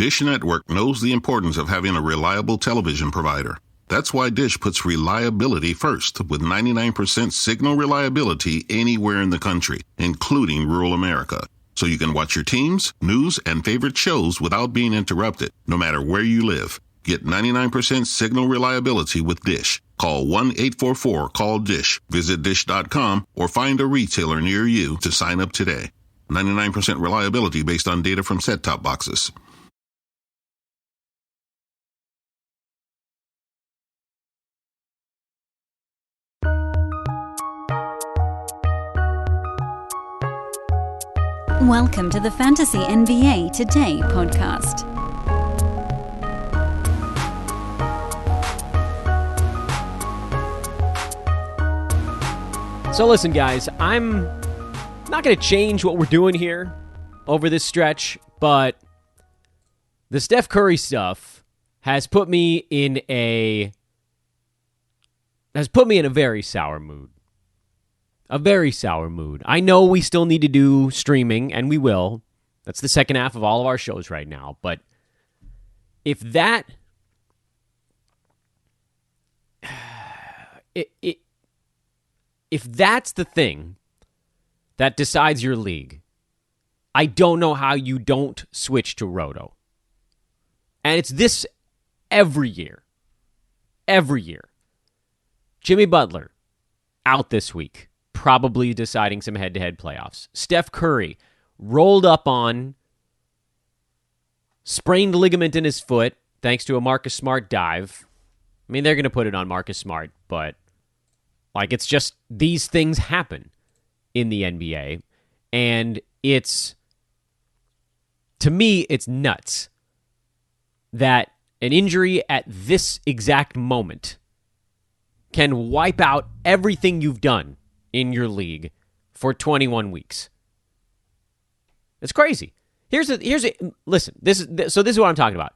Dish Network knows the importance of having a reliable television provider. That's why Dish puts reliability first, with 99% signal reliability anywhere in the country, including rural America. So you can watch your teams, news, and favorite shows without being interrupted, no matter where you live. Get 99% signal reliability with Dish. Call 1-844-CALL-DISH. Visit dish.com or find a retailer near you to sign up today. 99% reliability based on data from set-top boxes. Welcome to the Fantasy NBA Today podcast. So listen, guys, I'm not going to change what we're doing here over this stretch, but the Steph Curry stuff has put me in a very sour mood. A very sour mood. I know we still need to do streaming, and we will. That's the second half of all of our shows right now. But if that... If that's the thing that decides your league, I don't know how you don't switch to Roto. And it's this every year. Every year. Jimmy Butler, out this week. Probably deciding some head-to-head playoffs. Steph Curry rolled up on, sprained ligament in his foot thanks to a Marcus Smart dive. I mean, they're going to put it on Marcus Smart, but it's just these things happen in the NBA, and to me, it's nuts that an injury at this exact moment can wipe out everything you've done in your league for 21 weeks. It's crazy. Listen, this is what I'm talking about.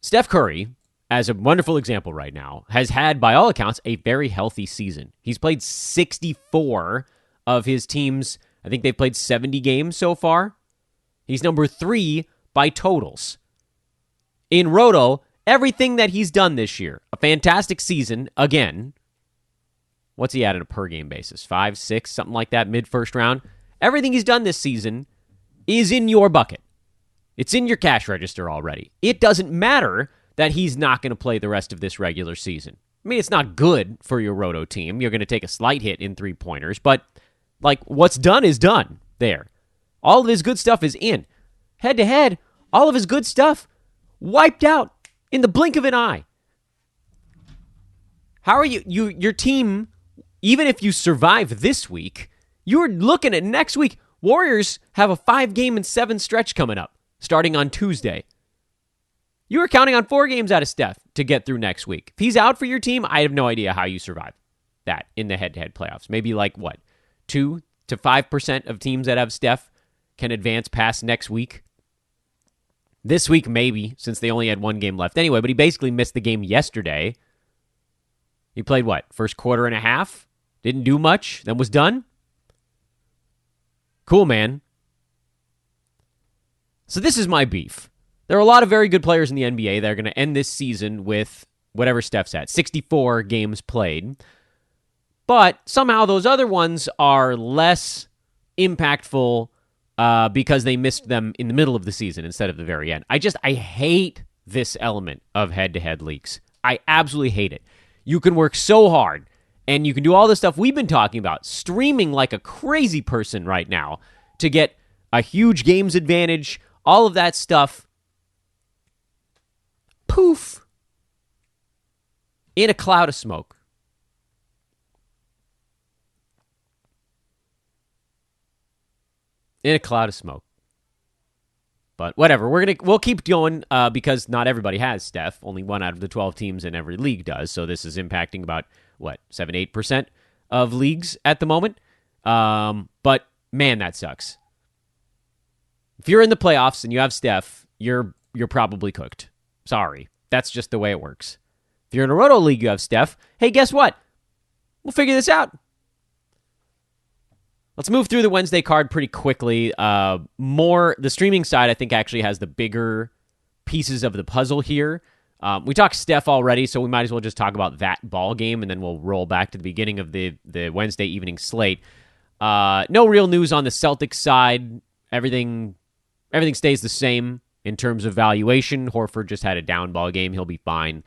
Steph Curry, as a wonderful example right now, has had, by all accounts, a very healthy season. He's played 64 of his teams. I think they've played 70 games so far. He's number 3 by totals. In Roto, everything that he's done this year, a fantastic season, again. What's he at on a per-game basis? 5, 6, something like that, mid-first round? Everything he's done this season is in your bucket. It's in your cash register already. It doesn't matter that he's not going to play the rest of this regular season. I mean, it's not good for your Roto team. You're going to take a slight hit in three-pointers, but what's done is done there. All of his good stuff is in. Head-to-head, all of his good stuff wiped out in the blink of an eye. How are your team... Even if you survive this week, you're looking at next week. Warriors have a 5-game-and-7 stretch coming up, starting on Tuesday. You were counting on 4 games out of Steph to get through next week. If he's out for your team, I have no idea how you survive that in the head-to-head playoffs. Maybe 2 to 5% of teams that have Steph can advance past next week. This week, maybe, since they only had 1 game left anyway, but he basically missed the game yesterday. He played first quarter and a half? Didn't do much, then was done? Cool, man. So this is my beef. There are a lot of very good players in the NBA that are going to end this season with whatever Steph's at, 64 games played. But somehow those other ones are less impactful because they missed them in the middle of the season instead of the very end. I hate this element of head-to-head leagues. I absolutely hate it. You can work so hard, and you can do all the stuff we've been talking about, streaming like a crazy person right now to get a huge games advantage, all of that stuff. Poof. In a cloud of smoke. In a cloud of smoke. But whatever, we'll keep going because not everybody has Steph. Only 1 out of the 12 teams in every league does. So this is impacting about 7-8% of leagues at the moment. But man, that sucks. If you're in the playoffs and you have Steph, you're probably cooked. Sorry, that's just the way it works. If you're in a Roto league, you have Steph. Hey, guess what? We'll figure this out. Let's move through the Wednesday card pretty quickly. The streaming side, I think, actually has the bigger pieces of the puzzle here. We talked Steph already, so we might as well just talk about that ball game, and then we'll roll back to the beginning of the Wednesday evening slate. No real news on the Celtics side. Everything stays the same in terms of valuation. Horford just had a down ball game. He'll be fine.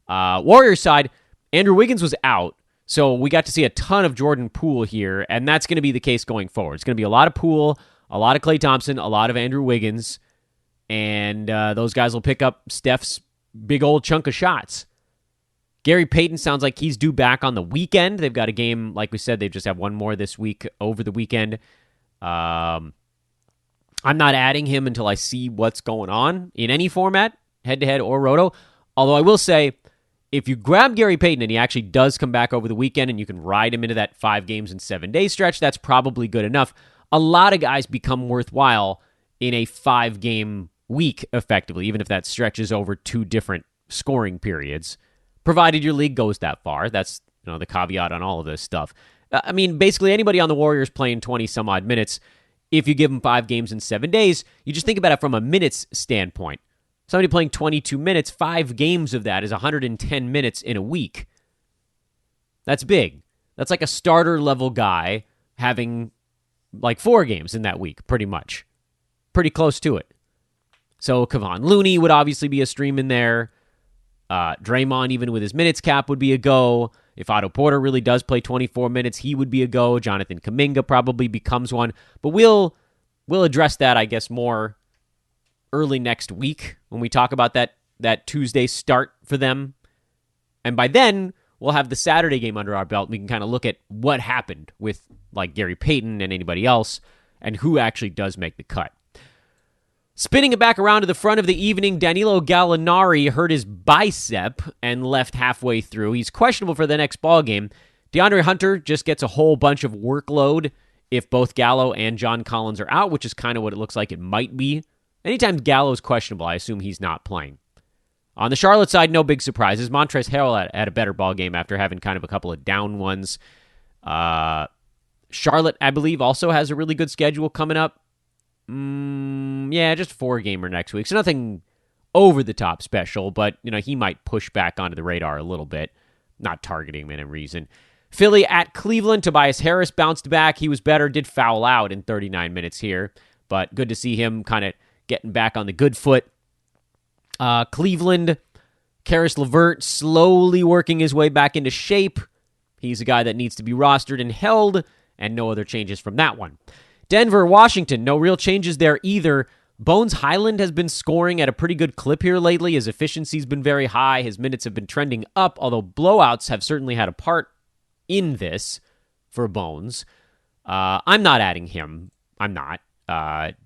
Warriors side, Andrew Wiggins was out, so we got to see a ton of Jordan Poole here, and that's going to be the case going forward. It's going to be a lot of Poole, a lot of Klay Thompson, a lot of Andrew Wiggins, and those guys will pick up Steph's big old chunk of shots. Gary Payton sounds like he's due back on the weekend. They've got a game, like we said, they just have one more this week over the weekend. I'm not adding him until I see what's going on in any format, head-to-head or Roto. Although I will say, if you grab Gary Payton and he actually does come back over the weekend and you can ride him into that 5 games in 7 day stretch, that's probably good enough. A lot of guys become worthwhile in a 5-game week, effectively, even if that stretches over 2 different scoring periods, provided your league goes that far. That's the caveat on all of this stuff. I mean, basically anybody on the Warriors playing 20-some-odd minutes, if you give them 5 games in 7 days, you just think about it from a minutes standpoint. Somebody playing 22 minutes, 5 games of that is 110 minutes in a week. That's big. That's like a starter-level guy having like 4 games in that week, pretty much. Pretty close to it. So Kevon Looney would obviously be a stream in there. Draymond, even with his minutes cap, would be a go. If Otto Porter really does play 24 minutes, he would be a go. Jonathan Kuminga probably becomes one. But we'll address that, I guess, more early next week when we talk about that Tuesday start for them. And by then, we'll have the Saturday game under our belt. We can kind of look at what happened with like Gary Payton and anybody else and who actually does make the cut. Spinning it back around to the front of the evening, Danilo Gallinari hurt his bicep and left halfway through. He's questionable for the next ball game. DeAndre Hunter just gets a whole bunch of workload if both Gallo and John Collins are out, which is kind of what it looks like it might be. Anytime Gallo is questionable, I assume he's not playing. On the Charlotte side, no big surprises. Montrezl Harrell had a better ball game after having kind of a couple of down ones. Charlotte, I believe, also has a really good schedule coming up. Just 4-gamer next week. So nothing over the top special, but he might push back onto the radar a little bit. Not targeting him in a reason. Philly at Cleveland. Tobias Harris bounced back. He was better, did foul out in 39 minutes here, but good to see him kind of getting back on the good foot. Cleveland, Karis LeVert slowly working his way back into shape. He's a guy that needs to be rostered and held, and no other changes from that one. Denver, Washington, no real changes there either. Bones Highland has been scoring at a pretty good clip here lately. His efficiency's been very high. His minutes have been trending up, although blowouts have certainly had a part in this for Bones. I'm not adding him. I'm not.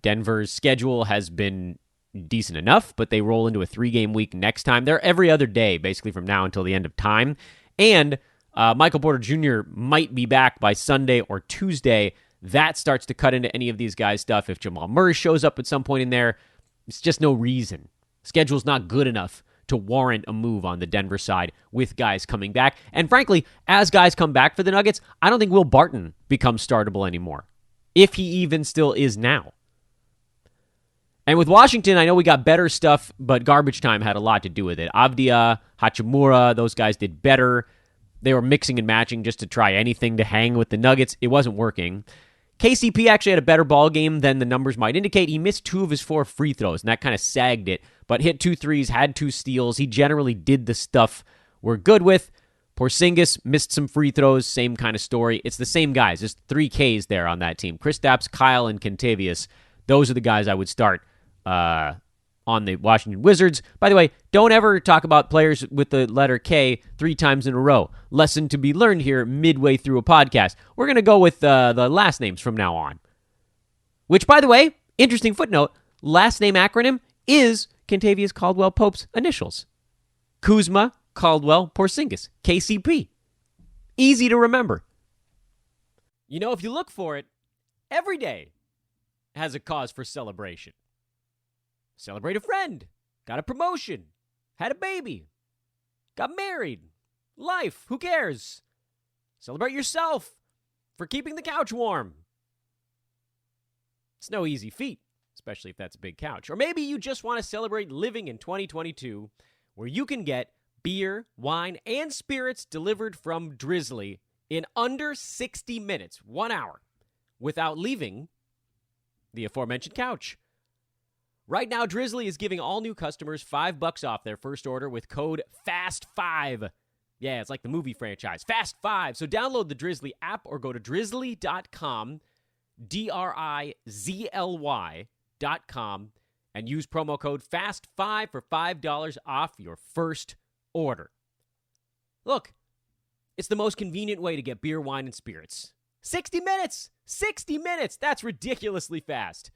Denver's schedule has been decent enough, but they roll into a 3-game week next time. They're every other day, basically from now until the end of time. And Michael Porter Jr. might be back by Sunday or Tuesday. That starts to cut into any of these guys' stuff. If Jamal Murray shows up at some point in there, it's just no reason. Schedule's not good enough to warrant a move on the Denver side with guys coming back. And frankly, as guys come back for the Nuggets, I don't think Will Barton becomes startable anymore, if he even still is now. And with Washington, I know we got better stuff, but garbage time had a lot to do with it. Avdia, Hachimura, those guys did better. They were mixing and matching just to try anything to hang with the Nuggets. It wasn't working. KCP actually had a better ball game than the numbers might indicate. He missed 2 of his 4 free throws, and that kind of sagged it, but hit 2 threes, had 2 steals. He generally did the stuff we're good with. Porzingis missed some free throws, same kind of story. It's the same guys, just 3 Ks there on that team. Kristaps, Kyle, and Kentavious, those are the guys I would start on the Washington Wizards. By the way, don't ever talk about players with the letter K 3 times in a row. Lesson to be learned here midway through a podcast. We're going to go with the last names from now on. Which, by the way, interesting footnote, last name acronym is Kentavious Caldwell Pope's initials. Kuzma, Caldwell, Porzingis, KCP. Easy to remember. If you look for it, every day has a cause for celebration. Celebrate a friend, got a promotion, had a baby, got married, life, who cares? Celebrate yourself for keeping the couch warm. It's no easy feat, especially if that's a big couch. Or maybe you just want to celebrate living in 2022, where you can get beer, wine, and spirits delivered from Drizzly in under 60 minutes, 1 hour, without leaving the aforementioned couch. Right now, Drizzly is giving all new customers $5 off their first order with code FAST5. Yeah, it's like the movie franchise, FAST5. So download the Drizzly app or go to drizzly.com, DRIZLY.com, and use promo code FAST5 for $5 off your first order. Look, it's the most convenient way to get beer, wine, and spirits. 60 minutes! 60 minutes! That's ridiculously fast.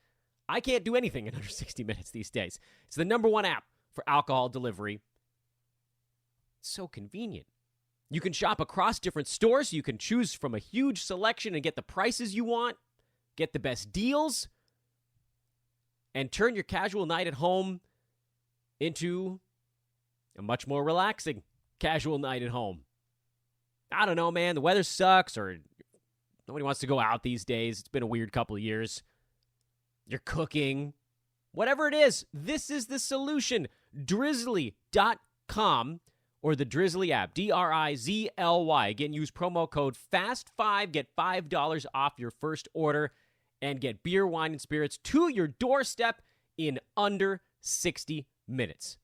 I can't do anything in under 60 minutes these days. It's the #1 app for alcohol delivery. It's so convenient. You can shop across different stores. You can choose from a huge selection and get the prices you want, get the best deals, and turn your casual night at home into a much more relaxing casual night at home. I don't know, man. The weather sucks, or nobody wants to go out these days. It's been a weird couple of years. You're cooking. Whatever it is, this is the solution. Drizzly.com or the Drizzly app. DRIZLY. Again, use promo code FAST5. Get $5 off your first order and get beer, wine, and spirits to your doorstep in under 60 minutes.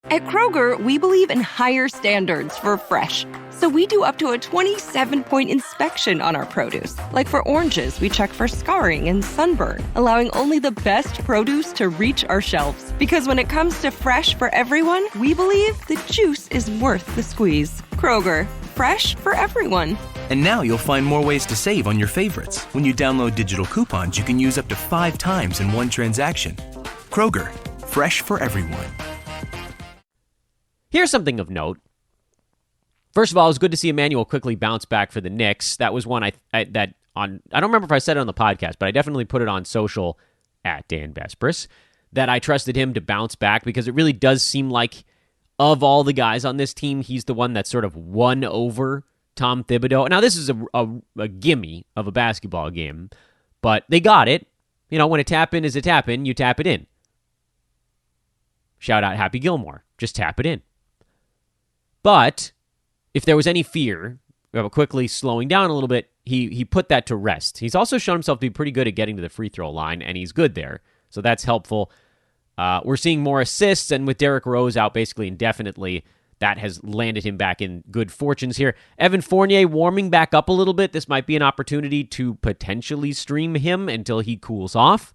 At Kroger, we believe in higher standards for fresh. So we do up to a 27-point inspection on our produce. Like for oranges, we check for scarring and sunburn, allowing only the best produce to reach our shelves. Because when it comes to fresh for everyone, we believe the juice is worth the squeeze. Kroger, fresh for everyone. And now you'll find more ways to save on your favorites. When you download digital coupons, you can use up to 5 times in one transaction. Kroger, fresh for everyone. Here's something of note. First of all, it was good to see Emmanuel quickly bounce back for the Knicks. That was one I don't remember if I said it on the podcast, but I definitely put it on social at Dan Bespris, that I trusted him to bounce back because it really does seem like of all the guys on this team, he's the one that sort of won over Tom Thibodeau. Now, this is a gimme of a basketball game, but they got it. You know, when a tap in is a tap in, you tap it in. Shout out Happy Gilmore. Just tap it in. But if there was any fear of quickly slowing down a little bit, he put that to rest. He's also shown himself to be pretty good at getting to the free throw line, and he's good there. So that's helpful. We're seeing more assists, and with Derrick Rose out basically indefinitely, that has landed him back in good fortunes here. Evan Fournier warming back up a little bit. This might be an opportunity to potentially stream him until he cools off.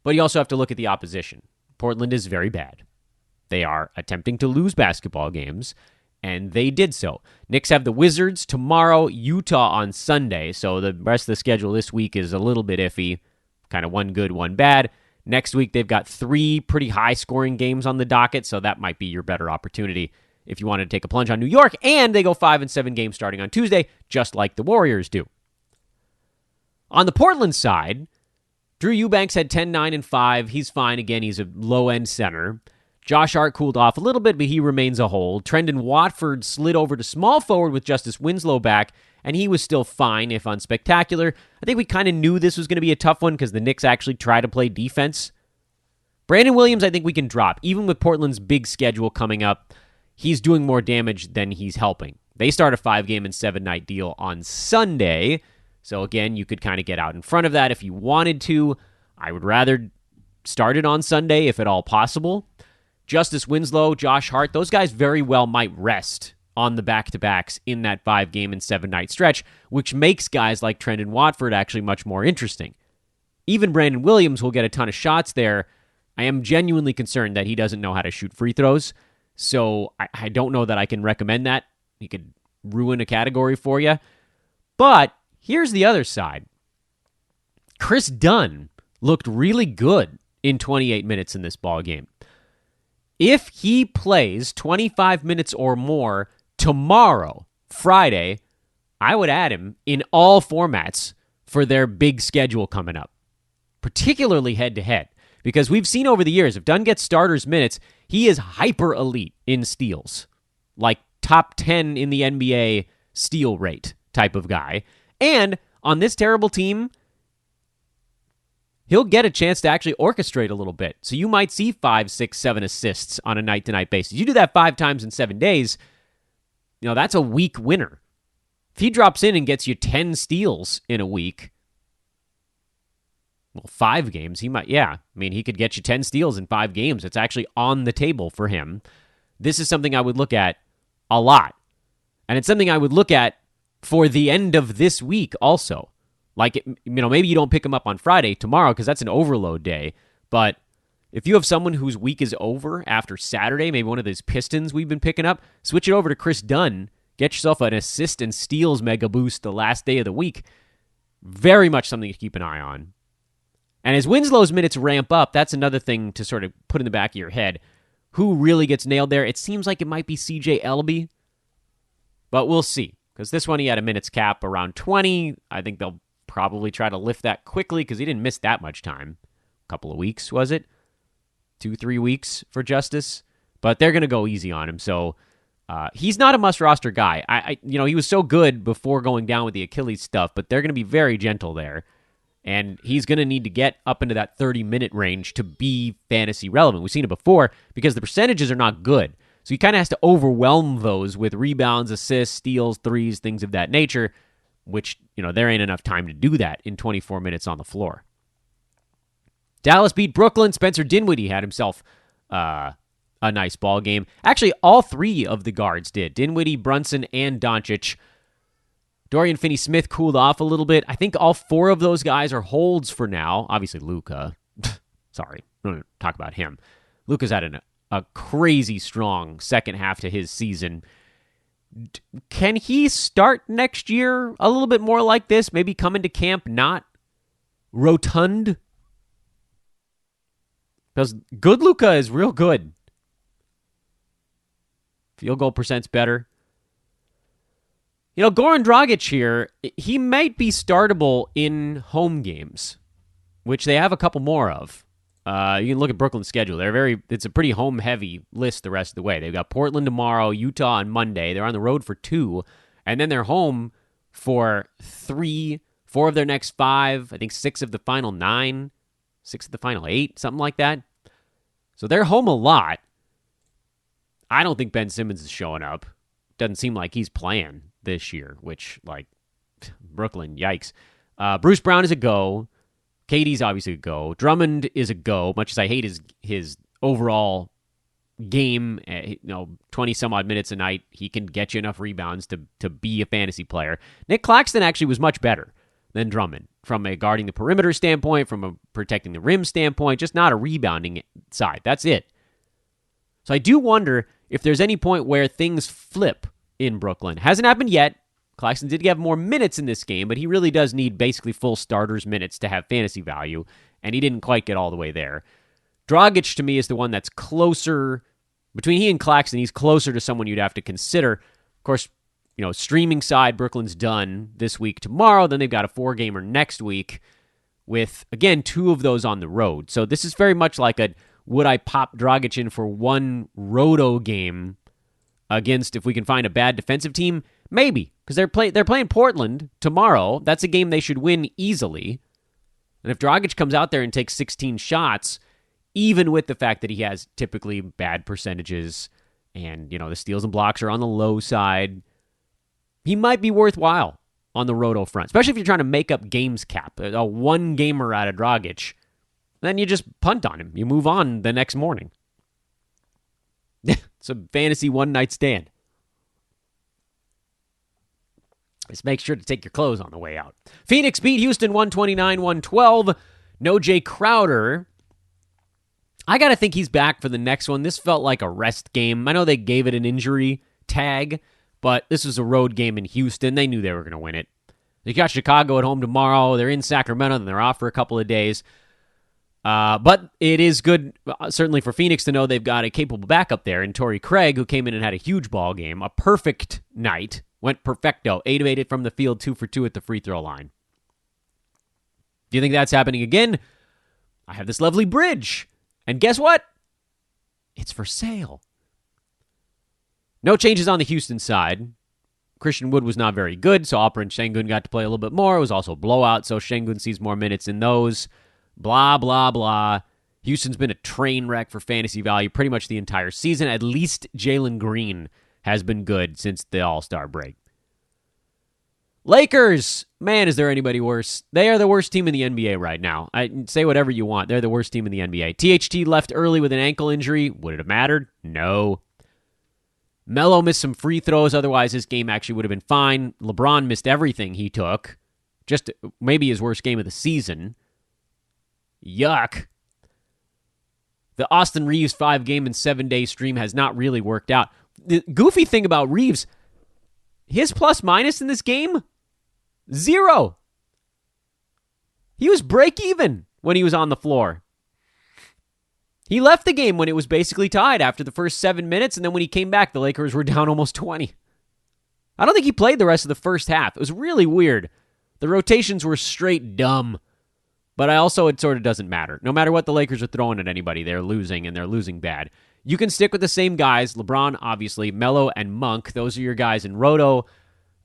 But you also have to look at the opposition. Portland is very bad. They are attempting to lose basketball games, and they did so. Knicks have the Wizards tomorrow, Utah on Sunday, so the rest of the schedule this week is a little bit iffy. Kind of one good, one bad. Next week, they've got 3 pretty high-scoring games on the docket, so that might be your better opportunity if you wanted to take a plunge on New York, and they go 5-7 games starting on Tuesday, just like the Warriors do. On the Portland side, Drew Eubanks had 10-9-5. He's fine. Again, he's a low-end center. Josh Hart cooled off a little bit, but he remains a hold. Trendon Watford slid over to small forward with Justice Winslow back, and he was still fine, if unspectacular. I think we kind of knew this was going to be a tough one because the Knicks actually try to play defense. Brandon Williams, I think we can drop. Even with Portland's big schedule coming up, he's doing more damage than he's helping. They start a 5-game and 7-night deal on Sunday, so again, you could kind of get out in front of that if you wanted to. I would rather start it on Sunday, if at all possible. Justice Winslow, Josh Hart, those guys very well might rest on the back-to-backs in that 5-game and 7-night stretch, which makes guys like Trendon Watford actually much more interesting. Even Brandon Williams will get a ton of shots there. I am genuinely concerned that he doesn't know how to shoot free throws, so I don't know that I can recommend that. He could ruin a category for you. But here's the other side. Chris Dunn looked really good in 28 minutes in this ballgame. If he plays 25 minutes or more tomorrow, Friday, I would add him in all formats for their big schedule coming up, particularly head-to-head, because we've seen over the years, if Dunn gets starters minutes, he is hyper elite in steals, like top 10 in the NBA steal rate type of guy. And on this terrible team, he'll get a chance to actually orchestrate a little bit. So you might see 5, 6, 7 assists on a night-to-night basis. You do that 5 times in 7 days, that's a week winner. If he drops in and gets you 10 steals in a week, 5 games, he could get you 10 steals in 5 games. It's actually on the table for him. This is something I would look at a lot. And it's something I would look at for the end of this week also. Like, maybe you don't pick him up on Friday, tomorrow, because that's an overload day. But if you have someone whose week is over after Saturday, maybe one of those Pistons we've been picking up, switch it over to Chris Dunn. Get yourself an assist and steals mega boost the last day of the week. Very much something to keep an eye on. And as Winslow's minutes ramp up, that's another thing to sort of put in the back of your head. Who really gets nailed there? It seems like it might be CJ Elleby, but we'll see. Because this one, he had a minutes cap around 20. I think they'll probably try to lift that quickly because he didn't miss that much time. A couple of weeks, was it? 2-3 weeks for Justice. But they're going to go easy on him. So he's not a must-roster guy. He was so good before going down with the Achilles stuff, but they're going to be very gentle there. And he's going to need to get up into that 30-minute range to be fantasy relevant. We've seen it before because the percentages are not good. So he kind of has to overwhelm those with rebounds, assists, steals, threes, things of that nature, which, there ain't enough time to do that in 24 minutes on the floor. Dallas beat Brooklyn. Spencer Dinwiddie had himself a nice ball game. Actually, all 3 of the guards did. Dinwiddie, Brunson, and Doncic. Dorian Finney-Smith cooled off a little bit. I think all 4 of those guys are holds for now. Obviously, Luka. Sorry, we don't talk about him. Luka's had a crazy strong second half to his season. Can he start next year a little bit more like this? Maybe come into camp not rotund? Because good Luka is real good. Field goal percent's better. Goran Dragic here, he might be startable in home games, which they have a couple more of. You can look at Brooklyn's schedule. It's a pretty home-heavy list the rest of the way. They've got Portland tomorrow, Utah on Monday. They're on the road for 2, and then they're home for 3, 4 of their next 5, I think 6 of the final 9, 6 of the final 8, something like that. So they're home a lot. I don't think Ben Simmons is showing up. Doesn't seem like he's playing this year, which, Brooklyn, yikes. Bruce Brown is a go. KD's obviously a go. Drummond is a go, much as I hate his overall game. 20-some-odd minutes a night. He can get you enough rebounds to be a fantasy player. Nick Claxton actually was much better than Drummond from a guarding the perimeter standpoint, from a protecting the rim standpoint, just not a rebounding side. That's it. So I do wonder if there's any point where things flip in Brooklyn. Hasn't happened yet. Claxton did have more minutes in this game, but he really does need basically full starters minutes to have fantasy value, and he didn't quite get all the way there. Dragic, to me, is the one that's closer. Between he and Claxton, he's closer to someone you'd have to consider. Of course, streaming side, Brooklyn's done this week tomorrow. Then they've got a 4-gamer next week with, again, 2 of those on the road. So this is very much like would I pop Dragic in for one Roto game against, if we can find a bad defensive team? Maybe, because they're playing Portland tomorrow. That's a game they should win easily. And if Dragic comes out there and takes 16 shots, even with the fact that he has typically bad percentages and, the steals and blocks are on the low side, he might be worthwhile on the Roto front, especially if you're trying to make up games cap. A 1-gamer out of Dragic, then you just punt on him. You move on the next morning. It's a fantasy one-night stand. Just make sure to take your clothes on the way out. Phoenix beat Houston 129-112. No Jay Crowder. I got to think he's back for the next one. This felt like a rest game. I know they gave it an injury tag, but this was a road game in Houston. They knew they were going to win it. They got Chicago at home tomorrow. They're in Sacramento, and they're off for a couple of days. But it is good, certainly for Phoenix, to know they've got a capable backup there in Torrey Craig, who came in and had a huge ball game. A perfect night. Went perfecto. 8 of 8 from the field, 2 for 2 at the free throw line. Do you think that's happening again? I have this lovely bridge. And guess what? It's for sale. No changes on the Houston side. Christian Wood was not very good, so Alperen Şengün got to play a little bit more. It was also a blowout, so Şengün sees more minutes in those. Blah, blah, blah. Houston's been a train wreck for fantasy value pretty much the entire season. At least Jalen Green has been good since the All-Star break. Lakers, man, is there anybody worse? They are the worst team in the NBA right now. I say whatever you want. They're the worst team in the NBA. THT left early with an ankle injury. Would it have mattered? No. Melo missed some free throws. Otherwise, his game actually would have been fine. LeBron missed everything he took. Just maybe his worst game of the season. Yuck. The Austin Reeves 5-game and 7-day stream has not really worked out. The goofy thing about Reeves, his plus-minus in this game, 0. He was break-even when he was on the floor. He left the game when it was basically tied after the first 7 minutes, and then when he came back, the Lakers were down almost 20. I don't think he played the rest of the first half. It was really weird. The rotations were straight dumb. But it sort of doesn't matter. No matter what the Lakers are throwing at anybody, they're losing, and they're losing bad. You can stick with the same guys, LeBron, obviously, Melo, and Monk. Those are your guys in Roto.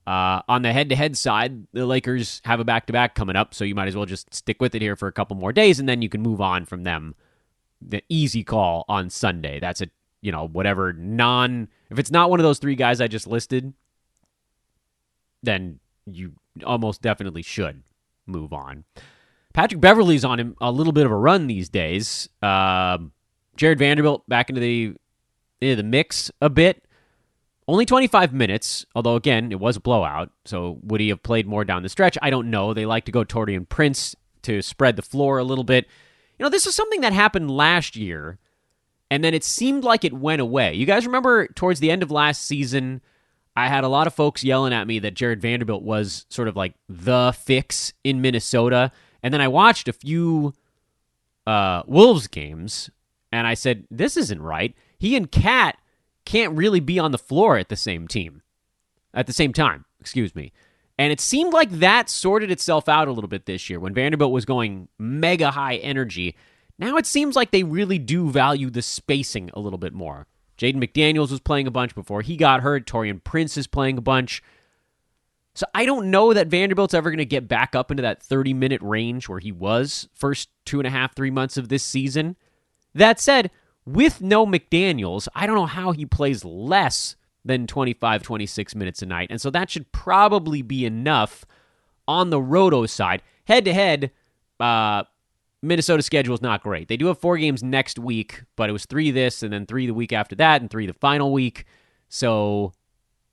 On the head-to-head side, the Lakers have a back-to-back coming up, so you might as well just stick with it here for a couple more days, and then you can move on from them. The easy call on Sunday. That's if it's not one of those 3 guys I just listed, then you almost definitely should move on. Patrick Beverley's on a little bit of a run these days. Jared Vanderbilt back into the mix a bit. Only 25 minutes, although, again, it was a blowout. So would he have played more down the stretch? I don't know. They like to go Taurean Prince to spread the floor a little bit. This is something that happened last year, and then it seemed like it went away. You guys remember towards the end of last season, I had a lot of folks yelling at me that Jared Vanderbilt was sort of like the fix in Minnesota. And then I watched a few Wolves games, and I said, this isn't right. He and Cat can't really be on the floor at the same time. And it seemed like that sorted itself out a little bit this year when Vanderbilt was going mega high energy. Now it seems like they really do value the spacing a little bit more. Jaden McDaniels was playing a bunch before he got hurt. Taurean Prince is playing a bunch. So I don't know that Vanderbilt's ever going to get back up into that 30-minute range where he was first 2.5, 3 months of this season. That said, with no McDaniels, I don't know how he plays less than 25, 26 minutes a night. And so that should probably be enough on the Roto side. Head-to-head, Minnesota's schedule is not great. They do have 4 games next week, but it was 3 this and then 3 the week after that and 3 the final week. So,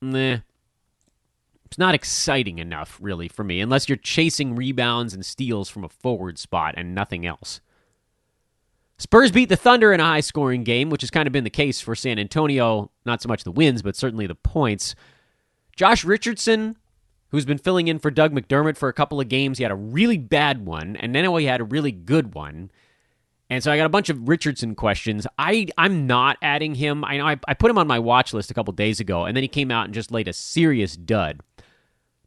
it's not exciting enough, really, for me, unless you're chasing rebounds and steals from a forward spot and nothing else. Spurs beat the Thunder in a high-scoring game, which has kind of been the case for San Antonio. Not so much the wins, but certainly the points. Josh Richardson, who's been filling in for Doug McDermott for a couple of games, he had a really bad one, and then he had a really good one. And so I got a bunch of Richardson questions. I'm not adding him. I know I put him on my watch list a couple days ago, and then he came out and just laid a serious dud.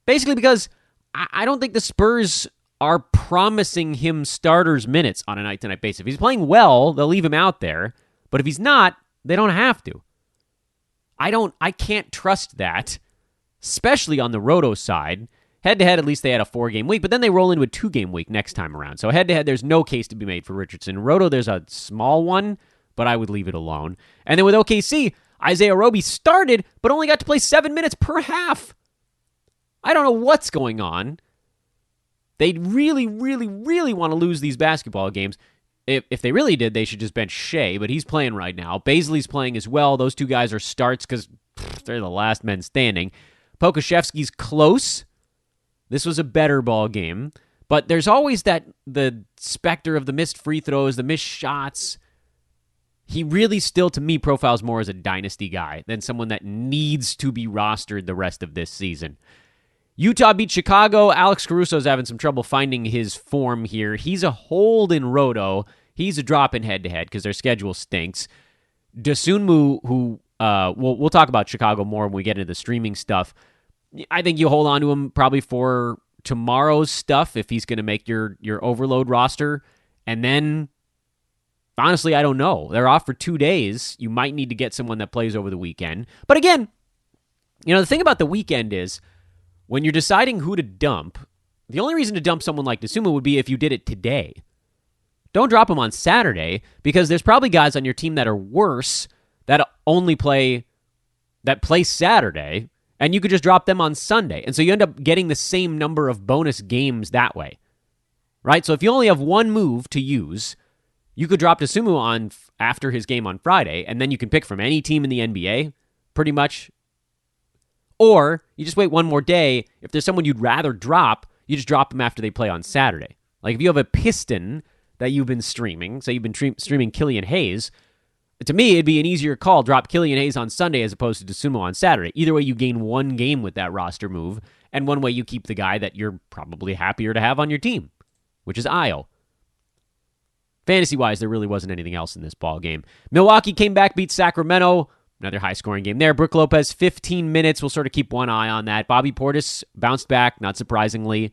Basically because I don't think the Spurs are promising him starters minutes on a night-to-night basis. If he's playing well, they'll leave him out there. But if he's not, they don't have to. I can't trust that, especially on the Roto side. Head-to-head, at least they had a 4-game week, but then they roll into a 2-game week next time around. So head-to-head, there's no case to be made for Richardson. Roto, there's a small one, but I would leave it alone. And then with OKC, Isaiah Roby started, but only got to play 7 minutes per half. I don't know what's going on. They really, really, really want to lose these basketball games. If they really did, they should just bench Shea, but he's playing right now. Baisley's playing as well. Those 2 guys are starts because they're the last men standing. Pokuševski's close. This was a better ball game. But there's always the specter of the missed free throws, the missed shots. He really still, to me, profiles more as a dynasty guy than someone that needs to be rostered the rest of this season. Utah beat Chicago. Alex Caruso's having some trouble finding his form here. He's a hold in Roto. He's a drop in head-to-head because their schedule stinks. Dosunmu, who we'll talk about Chicago more when we get into the streaming stuff. I think you hold on to him probably for tomorrow's stuff if he's going to make your overload roster. And then, honestly, I don't know. They're off for 2 days. You might need to get someone that plays over the weekend. But again, the thing about the weekend is, when you're deciding who to dump, the only reason to dump someone like Dosunmu would be if you did it today. don't drop him on Saturday because there's probably guys on your team that are worse that play Saturday, and you could just drop them on Sunday. And so you end up getting the same number of bonus games that way, right? So if you only have one move to use, you could drop Dosunmu on after his game on Friday, and then you can pick from any team in the NBA, pretty much. Or you just wait one more day. If there's someone you'd rather drop, you just drop them after they play on Saturday. Like if you have a Piston that you've been streaming, so you've been streaming Killian Hayes, to me, it'd be an easier call. Drop Killian Hayes on Sunday as opposed to Dosunmu on Saturday. Either way, you gain one game with that roster move, and one way you keep the guy that you're probably happier to have on your team, which is Io. Fantasy-wise, there really wasn't anything else in this ball game. Milwaukee came back, beat Sacramento. Another high-scoring game there. Brook Lopez, 15 minutes. We'll sort of keep one eye on that. Bobby Portis bounced back, not surprisingly.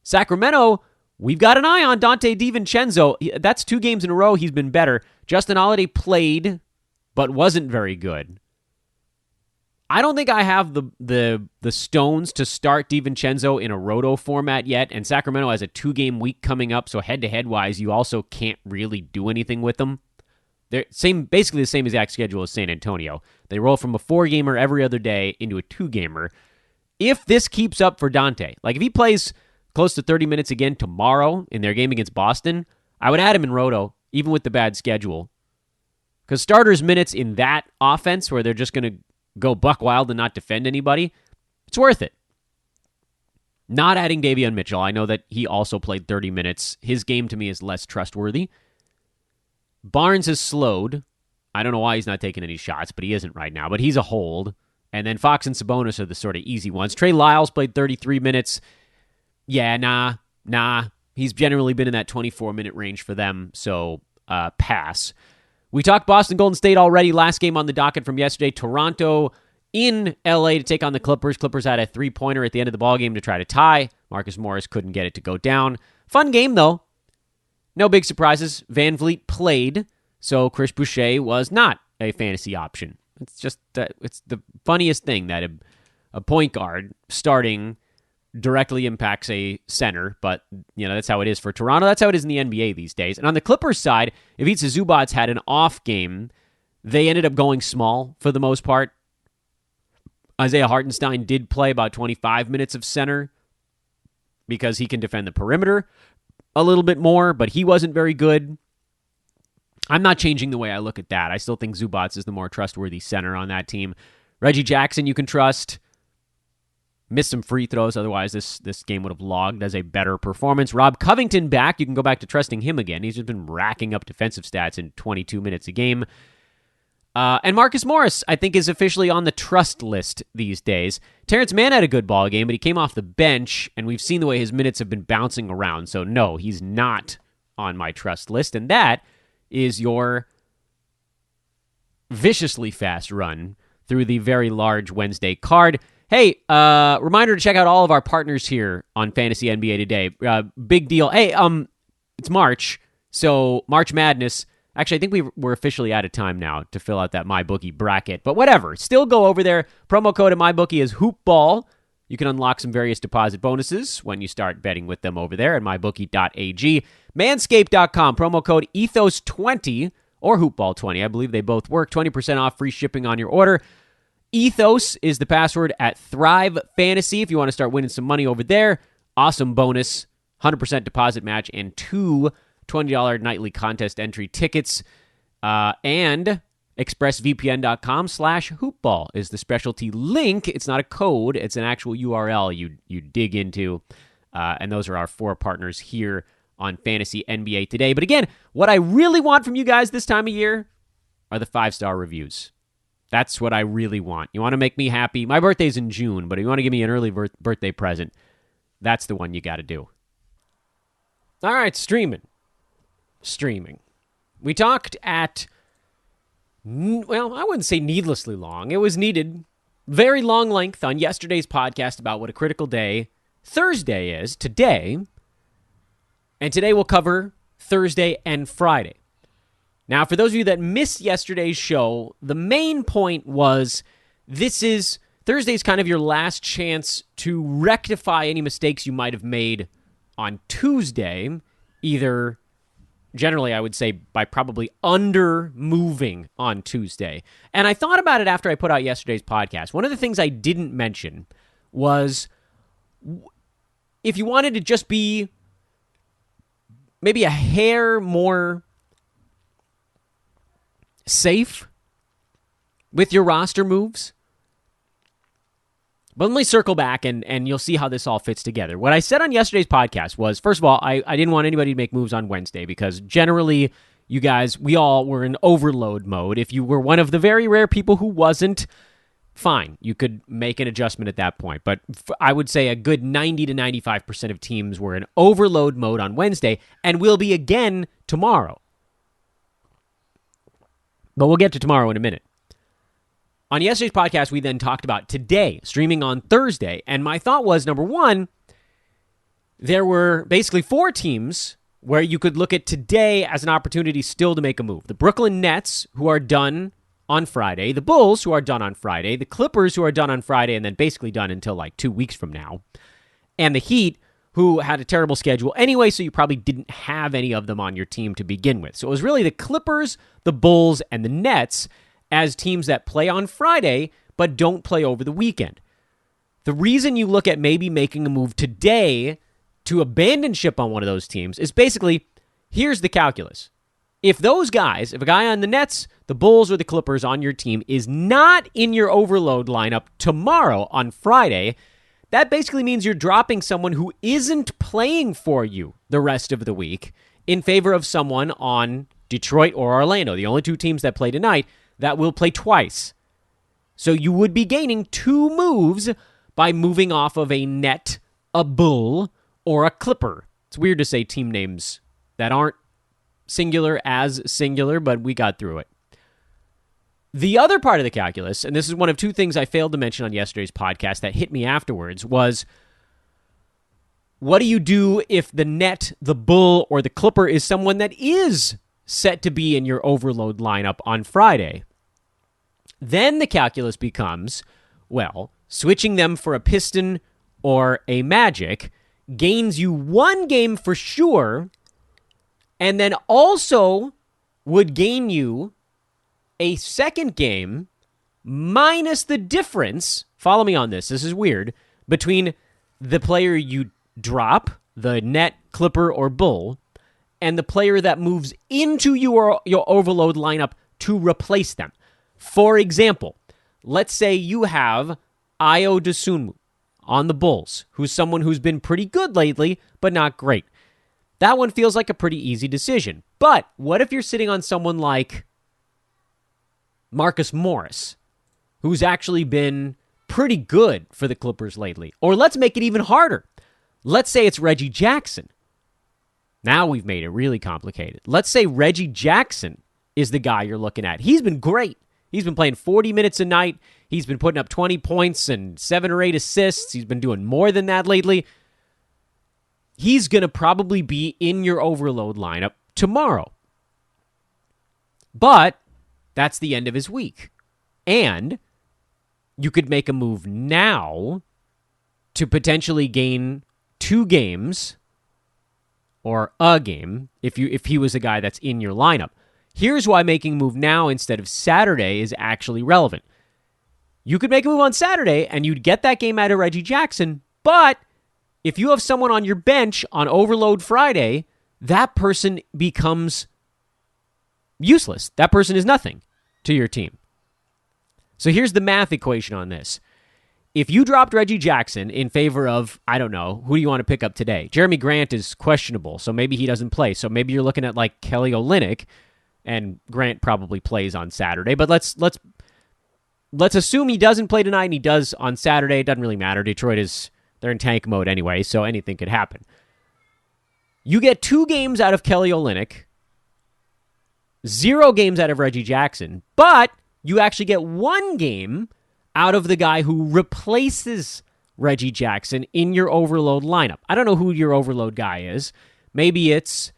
Sacramento, we've got an eye on Dante DiVincenzo. That's 2 games in a row he's been better. Justin Holiday played, but wasn't very good. I don't think I have the stones to start DiVincenzo in a Roto format yet, and Sacramento has a 2-game week coming up, so head-to-head wise, you also can't really do anything with them. They're basically the same exact schedule as San Antonio. They roll from a 4-gamer every other day into a 2-gamer. If this keeps up for Dante, like if he plays close to 30 minutes again tomorrow in their game against Boston, I would add him in Roto, even with the bad schedule. Because starters' minutes in that offense, where they're just going to go buck wild and not defend anybody, it's worth it. Not adding Davion Mitchell. I know that he also played 30 minutes. His game to me is less trustworthy. Barnes has slowed. I don't know why he's not taking any shots, but he isn't right now. But he's a hold. And then Fox and Sabonis are the sort of easy ones. Trey Lyles played 33 minutes. Yeah, nah. He's generally been in that 24-minute range for them, so pass. We talked Boston Golden State already. Last game on the docket from yesterday. Toronto in LA to take on the Clippers. Clippers had a 3-pointer at the end of the ballgame to try to tie. Marcus Morris couldn't get it to go down. Fun game, though. No big surprises. Van Vliet played, so Chris Boucher was not a fantasy option. It's just it's the funniest thing that a point guard starting directly impacts a center, but that's how it is for Toronto. That's how it is in the NBA these days. And on the Clippers side, Ivica Zubac's had an off game. They ended up going small for the most part. Isaiah Hartenstein did play about 25 minutes of center because he can defend the perimeter a little bit more, but he wasn't very good. I'm not changing the way I look at that. I still think Zubac is the more trustworthy center on that team. Reggie Jackson you can trust. Missed some free throws, otherwise this game would have logged as a better performance. Rob Covington back. You can go back to trusting him again. He's just been racking up defensive stats in 22 minutes a game. And Marcus Morris, I think, is officially on the trust list these days. Terrence Mann had a good ball game, but he came off the bench, and we've seen the way his minutes have been bouncing around. So, no, he's not on my trust list. And that is your viciously fast run through the very large Wednesday card. Hey, reminder to check out all of our partners here on Fantasy NBA Today. Big deal. Hey, it's March, so March Madness. Actually, I think we're officially out of time now to fill out that MyBookie bracket. But whatever. Still go over there. Promo code at MyBookie is HoopBall. You can unlock some various deposit bonuses when you start betting with them over there at MyBookie.ag. Manscaped.com. Promo code Ethos20 or HoopBall20. I believe they both work. 20% off, free shipping on your order. Ethos is the password at Thrive Fantasy if you want to start winning some money over there. Awesome bonus. 100% deposit match and 2 $20 nightly contest entry tickets. And expressvpn.com/hoopball is the specialty link. It's not a code. It's an actual URL you dig into. And those are our 4 partners here on Fantasy NBA Today. But again, what I really want from you guys this time of year are the 5-star reviews. That's what I really want. You want to make me happy. My birthday's in June, but if you want to give me an early birthday present, that's the one you got to do. All right, streaming. We talked at, well, I wouldn't say needlessly long. It was needed. Very long length on yesterday's podcast about what a critical day Thursday is today. And today we'll cover Thursday and Friday. Now, for those of you that missed yesterday's show, the main point was Thursday's kind of your last chance to rectify any mistakes you might have made on Tuesday, either generally, I would say by probably under moving on Tuesday. And I thought about it after I put out yesterday's podcast. One of the things I didn't mention was if you wanted to just be maybe a hair more safe with your roster moves. But let me circle back and you'll see how this all fits together. What I said on yesterday's podcast was, first of all, I didn't want anybody to make moves on Wednesday because generally, you guys, we all were in overload mode. If you were one of the very rare people who wasn't, fine. You could make an adjustment at that point. But I would say a good 90 to 95% of teams were in overload mode on Wednesday and will be again tomorrow. But we'll get to tomorrow in a minute. On yesterday's podcast, we then talked about today, streaming on Thursday. And my thought was, number one, there were basically 4 teams where you could look at today as an opportunity still to make a move. The Brooklyn Nets, who are done on Friday. The Bulls, who are done on Friday. The Clippers, who are done on Friday and then basically done until like 2 weeks from now. And the Heat, who had a terrible schedule anyway, so you probably didn't have any of them on your team to begin with. So it was really the Clippers, the Bulls, and the Nets as teams that play on Friday but don't play over the weekend. The reason you look at maybe making a move today to abandon ship on one of those teams is basically, here's the calculus. If those guys, if a guy on the Nets, the Bulls, or the Clippers on your team is not in your overload lineup tomorrow on Friday, that basically means you're dropping someone who isn't playing for you the rest of the week in favor of someone on Detroit or Orlando, the only 2 teams that play tonight that will play twice. So you would be gaining 2 moves by moving off of a Net, a Bull, or a Clipper. It's weird to say team names that aren't singular as singular, but we got through it. The other part of the calculus, and this is one of 2 things I failed to mention on yesterday's podcast that hit me afterwards, was what do you do if the Net, the Bull, or the Clipper is someone that is set to be in your overload lineup on Friday? Then the calculus becomes, well, switching them for a Piston or a Magic gains you 1 game for sure, and then also would gain you a second game minus the difference, follow me on this is weird, between the player you drop, the Net, Clipper, or Bull, and the player that moves into your overload lineup to replace them. For example, let's say you have Ayo Dosunmu on the Bulls, who's someone who's been pretty good lately, but not great. That one feels like a pretty easy decision. But what if you're sitting on someone like Marcus Morris, who's actually been pretty good for the Clippers lately? Or let's make it even harder. Let's say it's Reggie Jackson. Now we've made it really complicated. Let's say Reggie Jackson is the guy you're looking at. He's been great. He's been playing 40 minutes a night. He's been putting up 20 points and 7 or 8 assists. He's been doing more than that lately. He's going to probably be in your overload lineup tomorrow. But that's the end of his week. And you could make a move now to potentially gain 2 games or a game if he was a guy that's in your lineup. Here's why making a move now instead of Saturday is actually relevant. You could make a move on Saturday and you'd get that game out of Reggie Jackson, but if you have someone on your bench on Overload Friday, that person becomes useless. That person is nothing to your team. So here's the math equation on this. If you dropped Reggie Jackson in favor of, I don't know, who do you want to pick up today? Jeremy Grant is questionable, so maybe he doesn't play. So maybe you're looking at like Kelly Olynyk, and Grant probably plays on Saturday. But let's assume he doesn't play tonight and he does on Saturday. It doesn't really matter. They're in tank mode anyway, so anything could happen. You get 2 games out of Kelly Olynyk, 0 games out of Reggie Jackson, but you actually get 1 game out of the guy who replaces Reggie Jackson in your overload lineup. I don't know who your overload guy is. Maybe it's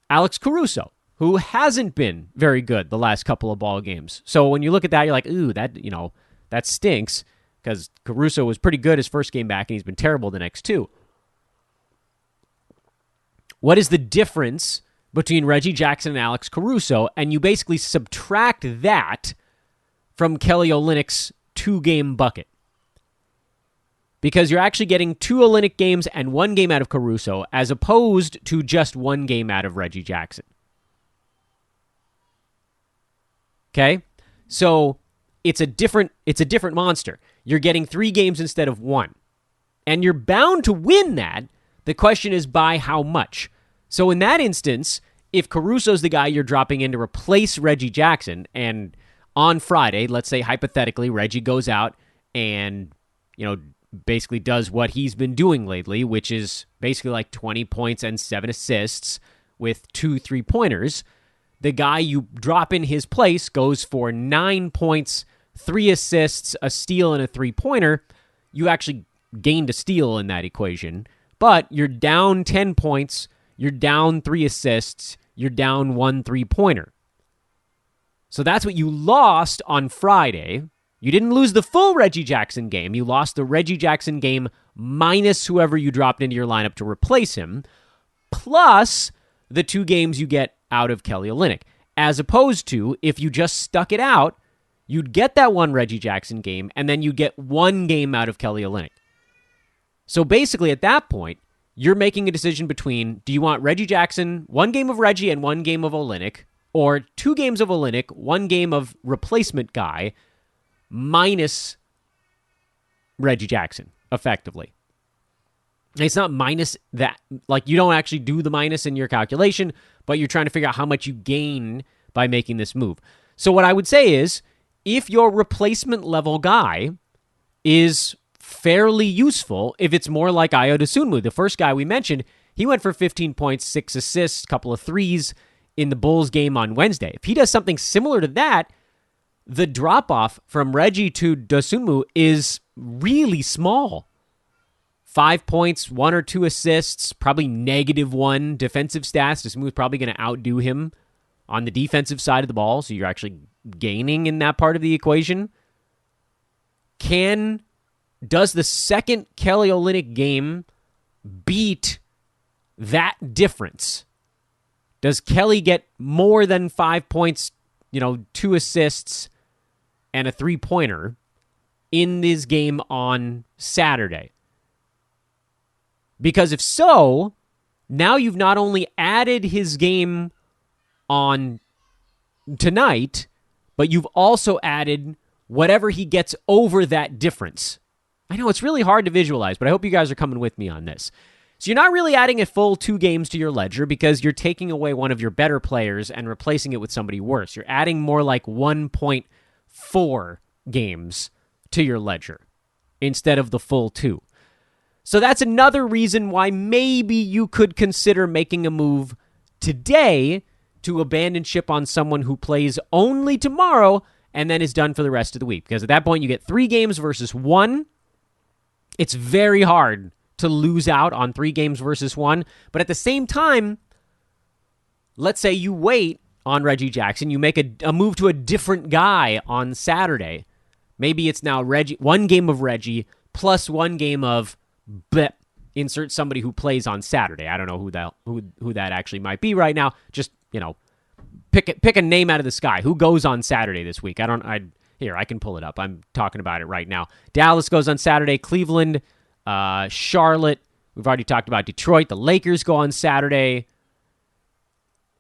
Alex Caruso, who hasn't been very good the last couple of ball games. So when you look at that, you're like, ooh, that stinks, because Caruso was pretty good his first game back, and he's been terrible the next 2. What is the difference between Reggie Jackson and Alex Caruso, and you basically subtract that from Kelly Olynyk's 2-game bucket. Because you're actually getting 2 Olynyk games and 1 game out of Caruso, as opposed to just 1 game out of Reggie Jackson. Okay? So it's a different monster. You're getting 3 games instead of 1. And you're bound to win that. The question is by how much. So in that instance, if Caruso's the guy you're dropping in to replace Reggie Jackson, and on Friday, let's say hypothetically, Reggie goes out and, basically does what he's been doing lately, which is basically like 20 points and 7 assists with 2 3-pointers. The guy you drop in his place goes for 9 points, 3 assists, a steal, and a 3-pointer. You actually gained a steal in that equation, but you're down 10 points, you're down 3 assists, you're down 1 3-pointer. So that's what you lost on Friday. You didn't lose the full Reggie Jackson game. You lost the Reggie Jackson game minus whoever you dropped into your lineup to replace him, plus the 2 games you get out of Kelly Olynyk. As opposed to, if you just stuck it out, you'd get that 1 Reggie Jackson game, and then you get 1 game out of Kelly Olynyk. So basically, at that point, you're making a decision between, do you want Reggie Jackson, 1 game of Reggie and 1 game of Olynyk, or 2 games of Olynyk, 1 game of replacement guy, minus Reggie Jackson, effectively. It's not minus that. Like, you don't actually do the minus in your calculation, but you're trying to figure out how much you gain by making this move. So what I would say is, if your replacement level guy is fairly useful, if it's more like Ayo Dosunmu, the first guy we mentioned, he went for 15 points, 6 assists, couple of threes in the Bulls game on Wednesday. If he does something similar to that, the drop-off from Reggie to Dosunmu is really small. 5 points, 1 or 2 assists, probably -1 defensive stats. Dosunmu's probably going to outdo him on the defensive side of the ball, so you're actually gaining in that part of the equation. Does the second Kelly Olynyk game beat that difference? Does Kelly get more than 5 points, 2 assists, and a 3-pointer in this game on Saturday? Because if so, now you've not only added his game on tonight, but you've also added whatever he gets over that difference. I know it's really hard to visualize, but I hope you guys are coming with me on this. So you're not really adding a full 2 games to your ledger because you're taking away one of your better players and replacing it with somebody worse. You're adding more like 1.4 games to your ledger instead of the full 2. So that's another reason why maybe you could consider making a move today to abandon ship on someone who plays only tomorrow and then is done for the rest of the week. Because at that point, you get 3 games versus 1. It's very hard to lose out on 3 games versus 1. But at the same time, let's say you wait on Reggie Jackson. You make a move to a different guy on Saturday. Maybe it's now 1 game of Reggie plus 1 game of insert somebody who plays on Saturday. I don't know who that actually might be right now. Just, pick a name out of the sky. Who goes on Saturday this week? I can pull it up. I'm talking about it right now. Dallas goes on Saturday. Cleveland, Charlotte. We've already talked about Detroit. The Lakers go on Saturday.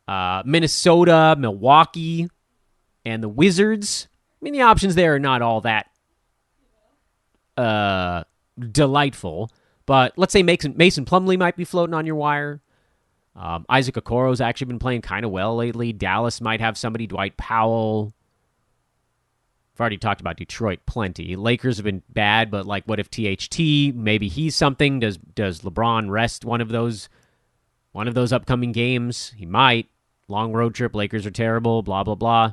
Minnesota, Milwaukee, and the Wizards. I mean, the options there are not all that delightful. But let's say Mason Plumlee might be floating on your wire. Isaac Okoro's actually been playing kind of well lately. Dallas might have somebody, Dwight Powell. I've already talked about Detroit plenty. Lakers have been bad, but what if THT? Maybe he's something. Does LeBron rest one of those upcoming games? He might. Long road trip. Lakers are terrible. Blah blah blah.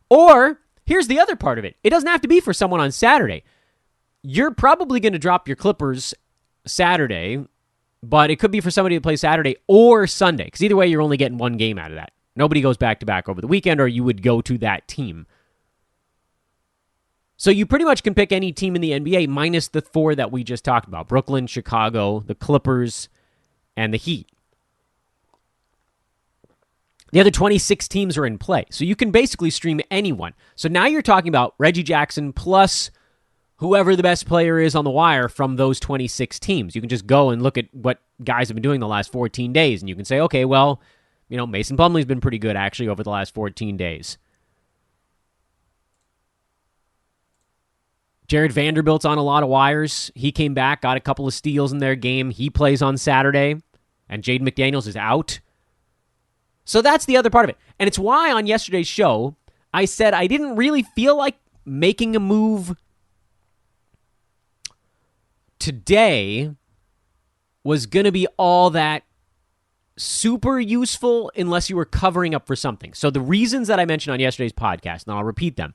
Or here's the other part of it. It doesn't have to be for someone on Saturday. You're probably going to drop your Clippers Saturday, but it could be for somebody to play Saturday or Sunday, because either way, you're only getting 1 game out of that. Nobody goes back-to-back over the weekend, or you would go to that team. So you pretty much can pick any team in the NBA minus the 4 that we just talked about. Brooklyn, Chicago, the Clippers, and the Heat. The other 26 teams are in play. So you can basically stream anyone. So now you're talking about Reggie Jackson plus whoever the best player is on the wire from those 26 teams. You can just go and look at what guys have been doing the last 14 days, and you can say, okay, well, Mason Plumlee's been pretty good, actually, over the last 14 days. Jared Vanderbilt's on a lot of wires. He came back, got a couple of steals in their game. He plays on Saturday, and Jaden McDaniels is out. So that's the other part of it. And it's why on yesterday's show, I said I didn't really feel like making a move today was going to be all that super useful unless you were covering up for something. So the reasons that I mentioned on yesterday's podcast, and I'll repeat them.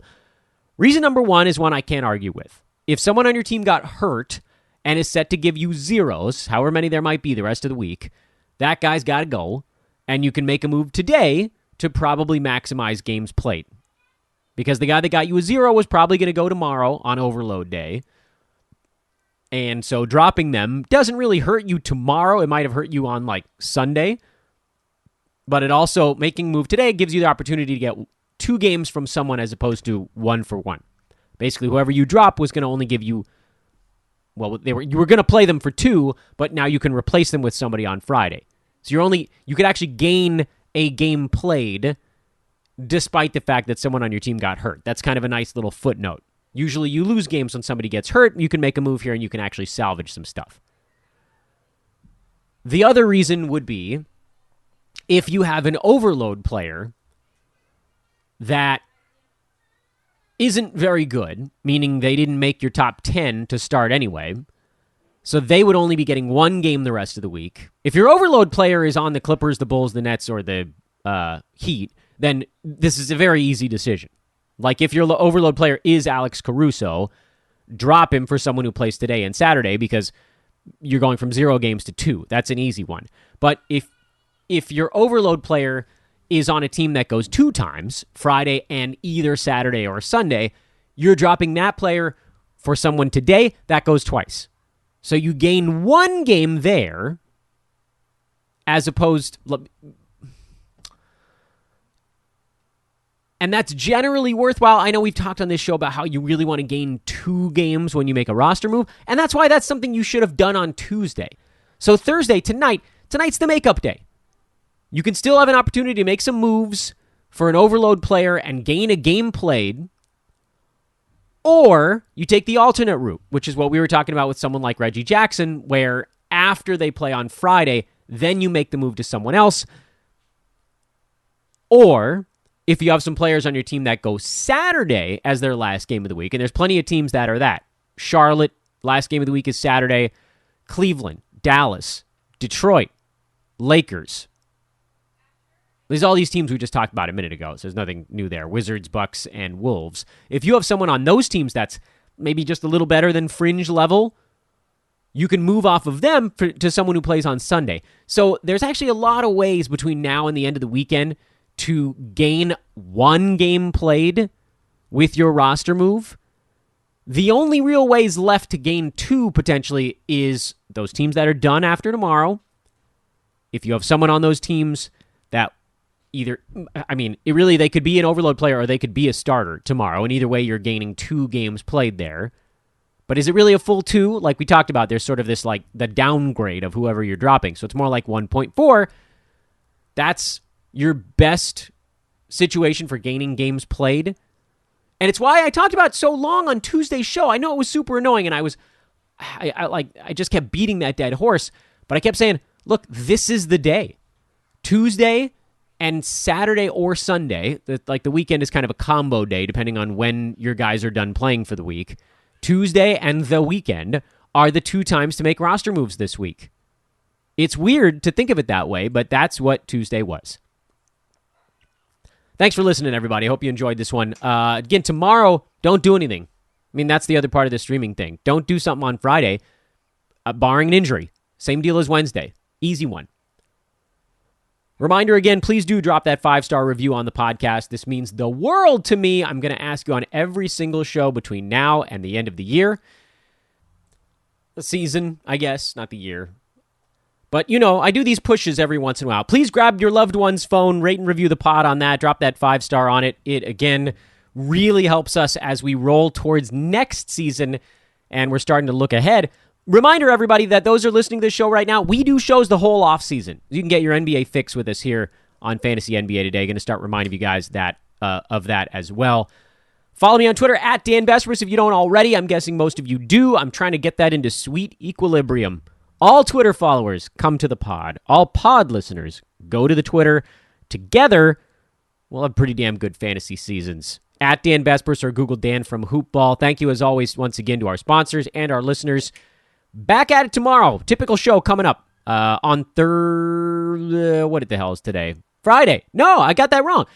Reason number one is one I can't argue with. If someone on your team got hurt and is set to give you zeros, however many there might be the rest of the week, that guy's got to go, and you can make a move today to probably maximize games played. Because the guy that got you a 0 was probably going to go tomorrow on overload day. And so dropping them doesn't really hurt you tomorrow. It might have hurt you on Sunday. But it also, making a move today gives you the opportunity to get 2 games from someone as opposed to 1 for 1. Basically, whoever you drop was going to only give you, you were going to play them for 2, but now you can replace them with somebody on Friday. So you could actually gain a game played despite the fact that someone on your team got hurt. That's kind of a nice little footnote. Usually you lose games when somebody gets hurt. You can make a move here and you can actually salvage some stuff. The other reason would be if you have an overload player that isn't very good, meaning they didn't make your top 10 to start anyway, so they would only be getting 1 game the rest of the week. If your overload player is on the Clippers, the Bulls, the Nets, or the Heat, then this is a very easy decision. If your overload player is Alex Caruso, drop him for someone who plays today and Saturday because you're going from 0 games to 2. That's an easy one. But if your overload player is on a team that goes 2 times, Friday and either Saturday or Sunday, you're dropping that player for someone today that goes twice. So you gain 1 game there as opposed... And that's generally worthwhile. I know we've talked on this show about how you really want to gain 2 games when you make a roster move, and that's why that's something you should have done on Tuesday. So Thursday, tonight's the makeup day. You can still have an opportunity to make some moves for an overload player and gain a game played, or you take the alternate route, which is what we were talking about with someone like Reggie Jackson, where after they play on Friday, then you make the move to someone else. Or if you have some players on your team that go Saturday as their last game of the week, and there's plenty of teams that are that. Charlotte, last game of the week is Saturday. Cleveland, Dallas, Detroit, Lakers. There's all these teams we just talked about a minute ago, so there's nothing new there. Wizards, Bucks, and Wolves. If you have someone on those teams that's maybe just a little better than fringe level, you can move off of them to someone who plays on Sunday. So there's actually a lot of ways between now and the end of the weekend to gain 1 game played with your roster move. The only real ways left to gain 2 potentially is those teams that are done after tomorrow. If you have someone on those teams that they could be an overload player or they could be a starter tomorrow, and either way you're gaining 2 games played there. But is it really a full 2? Like we talked about, there's sort of this the downgrade of whoever you're dropping. So it's more like 1.4. That's your best situation for gaining games played. And it's why I talked about it so long on Tuesday's show. I know it was super annoying, and I just kept beating that dead horse, but I kept saying, look, this is the day. Tuesday and Saturday or Sunday, the weekend is kind of a combo day depending on when your guys are done playing for the week. Tuesday and the weekend are the 2 times to make roster moves this week. It's weird to think of it that way, but that's what Tuesday was. Thanks for listening, everybody. I hope you enjoyed this one. Again, tomorrow, don't do anything. I mean, that's the other part of the streaming thing. Don't do something on Friday, barring an injury. Same deal as Wednesday. Easy one. Reminder again, please do drop that 5-star review on the podcast. This means the world to me. I'm going to ask you on every single show between now and the end of the year. The season, I guess, not the year. But, I do these pushes every once in a while. Please grab your loved one's phone, rate and review the pod on that, drop that 5-star on it. It, again, really helps us as we roll towards next season, and we're starting to look ahead. Reminder, everybody, that those who are listening to this show right now, we do shows the whole offseason. You can get your NBA fix with us here on Fantasy NBA Today. Going to start reminding you guys of that as well. Follow me on Twitter at Dan Besbris if you don't already. I'm guessing most of you do. I'm trying to get that into sweet equilibrium. All Twitter followers come to the pod. All pod listeners go to the Twitter. Together, we'll have pretty damn good fantasy seasons. At Dan Besbris or Google Dan from Hoopball. Thank you as always once again to our sponsors and our listeners. Back at it tomorrow. Typical show coming up on what the hell is today? Friday. No, I got that wrong.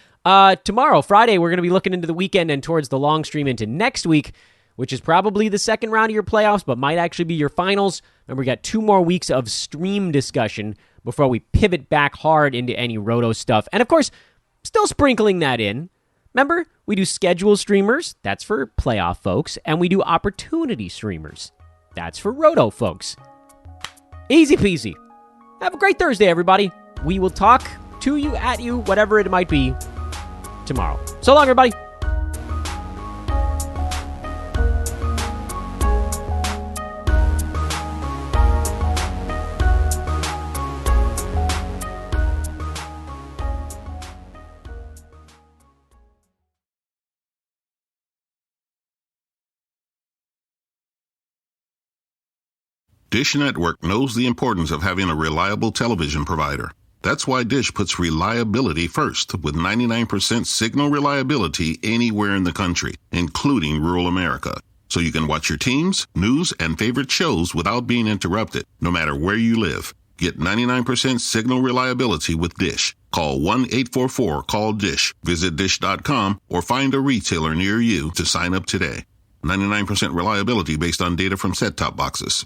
Tomorrow, Friday, we're going to be looking into the weekend and towards the long stream into next week, which is probably the second round of your playoffs, but might actually be your finals. Remember, we got 2 more weeks of stream discussion before we pivot back hard into any Roto stuff. And of course, still sprinkling that in. Remember, we do schedule streamers. That's for playoff folks. And we do opportunity streamers. That's for Roto folks. Easy peasy. Have a great Thursday, everybody. We will talk to you, at you, whatever it might be, tomorrow. So long, everybody. Dish Network knows the importance of having a reliable television provider. That's why Dish puts reliability first, with 99% signal reliability anywhere in the country, including rural America. So you can watch your teams, news, and favorite shows without being interrupted, no matter where you live. Get 99% signal reliability with Dish. Call 1-844-CALL-DISH. Visit dish.com or find a retailer near you to sign up today. 99% reliability based on data from set-top boxes.